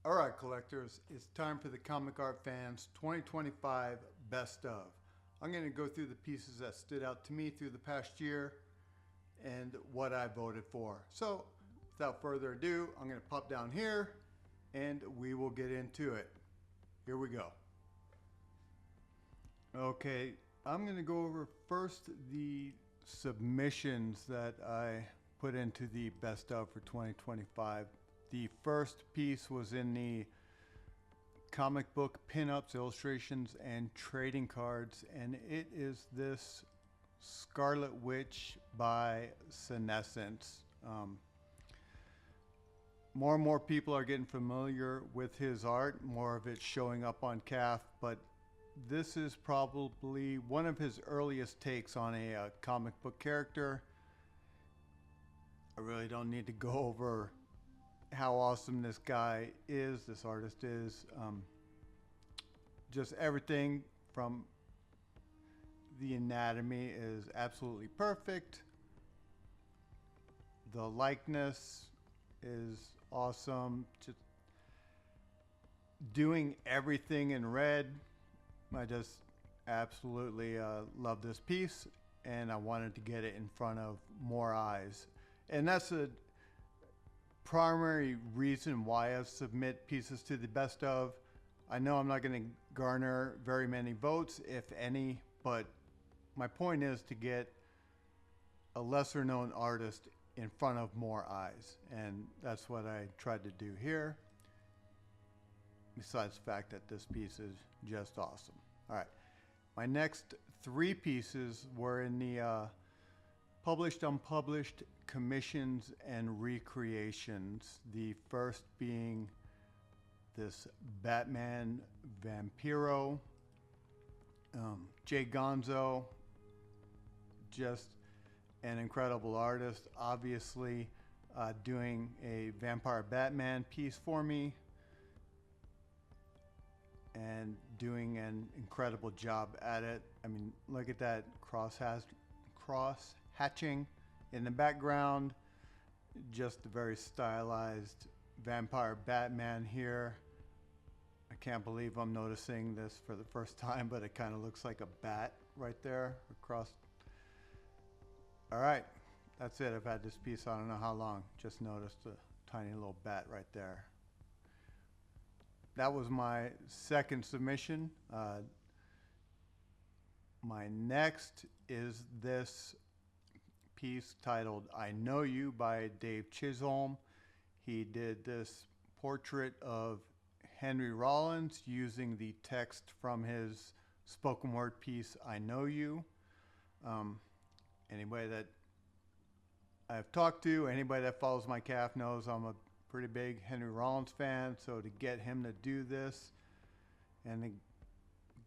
All right, collectors, it's time for the ComicArtFans 2025 Best Of. I'm going to go through the pieces that stood out to me through the past year and what I voted for. So, without further ado, I'm going to pop down here and we will get into it. Here we go. Okay, I'm going to go over first the submissions that I put into the Best Of for 2025. The first piece was in the comic book pinups, illustrations, and trading cards, and it is this Scarlet Witch by Senescence. More and more people are getting familiar with his art, more of it showing up on CAF, but this is probably one of his earliest takes on a comic book character. I really don't need to go over how awesome this guy is, this artist is. Just everything from the anatomy is absolutely perfect. The likeness is awesome. Just doing everything in red. I just absolutely love this piece, and I wanted to get it in front of more eyes. And that's a primary reason why I submit pieces to the Best Of. I know I'm not going to garner very many votes, if any, but my point is to get a lesser known artist in front of more eyes, and that's what I tried to do here, besides the fact that this piece is just awesome. All right, my next three pieces were in the published, unpublished, commissions, and recreations. The first being this Batman Vampiro. Jay Gonzo, just an incredible artist, obviously doing a Vampire Batman piece for me and doing an incredible job at it. I mean, look at that cross hatching in the background, just a very stylized Vampire Batman here. I can't believe I'm noticing this for the first time, but it kind of looks like a bat right there across. All right, that's it. I've had this piece I don't know how long. Just noticed a tiny little bat right there. That was my second submission. My next is this piece titled I Know You by Dave Chisholm. He did this portrait of Henry Rollins using the text from his spoken word piece I Know You. Anybody that I've talked to, anybody that follows my CAF knows I'm a pretty big Henry Rollins fan, so to get him to do this and to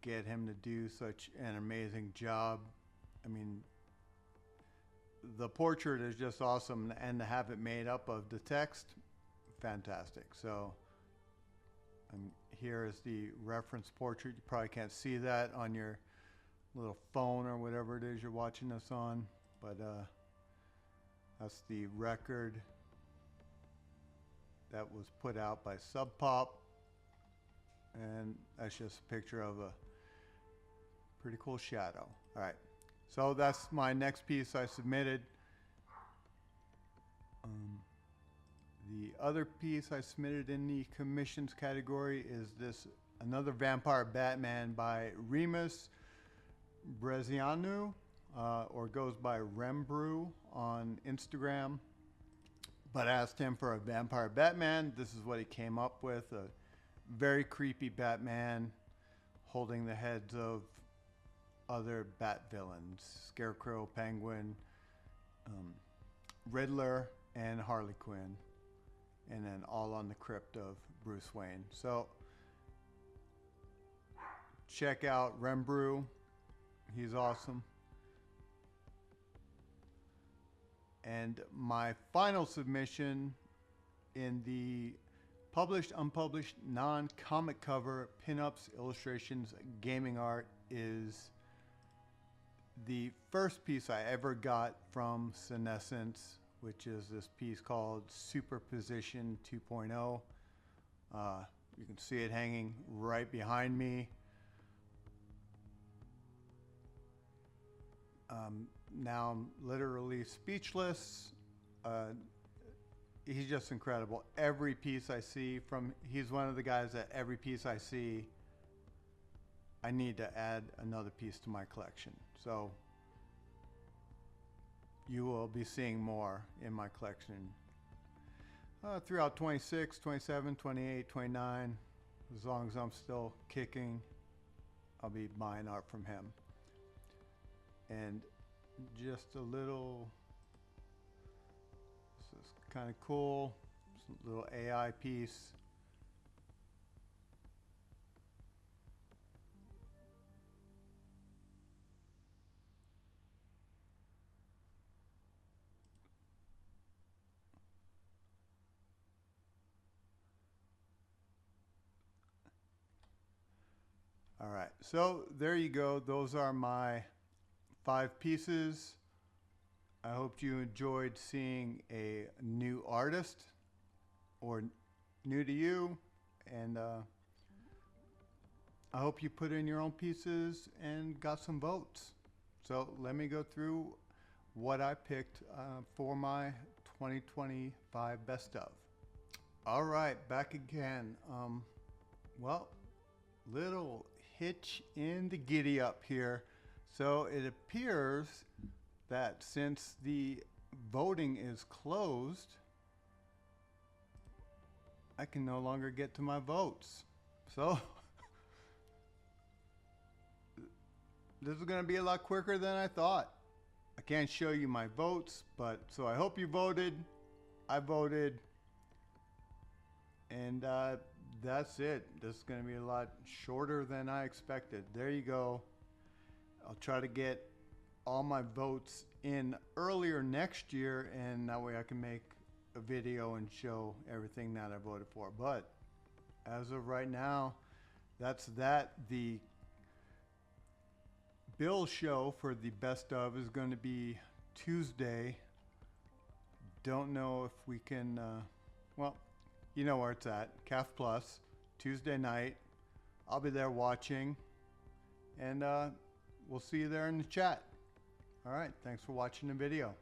get him to do such an amazing job, I mean, the portrait is just awesome, and to have it made up of the text, fantastic. So here is the reference portrait. You probably can't see that on your little phone or whatever it is you're watching this on, but that's the record that was put out by Sub Pop, and that's just a picture of a pretty cool shadow. All right, so that's my next piece I submitted. The other piece I submitted in the commissions category is this another Vampire Batman by Remus Brezianu, or goes by Rembrew on Instagram. But I asked him for a Vampire Batman. This is what he came up with, a very creepy Batman holding the heads of other Bat villains, Scarecrow, Penguin, Riddler, and Harley Quinn, and then all on the crypt of Bruce Wayne. So check out Rembrew. He's awesome. And my final submission in the published, unpublished, non-comic cover, pinups, illustrations, gaming art is the first piece I ever got from Senescence, which is this piece called Superposition 2.0. You can see it hanging right behind me. Now I'm literally speechless. He's just incredible. Every piece I see he's one of the guys that every piece I see, I need to add another piece to my collection. So you will be seeing more in my collection throughout 26, 27, 28, 29. As long as I'm still kicking, I'll be buying art from him. And just a little, this is kind of cool, some little AI piece. All right, so there you go. Those are my 5 pieces. I hope you enjoyed seeing a new artist or new to you, and I hope you put in your own pieces and got some votes. So let me go through what I picked for my 2025 best of. All right, back again. Well, little hitch in the giddy up here. So it appears that since the voting is closed, I can no longer get to my votes. So this is going to be a lot quicker than I thought. I can't show you my votes, but so I hope you voted. I voted. And that's it. This is going to be a lot shorter than I expected. There you go. I'll try to get all my votes in earlier next year, and that way I can make a video and show everything that I voted for. But as of right now, that's that. The bill show for the best of is going to be Tuesday. Don't know if we can, well, you know where it's at, CAF Plus, Tuesday night. I'll be there watching, and we'll see you there in the chat. All right, thanks for watching the video.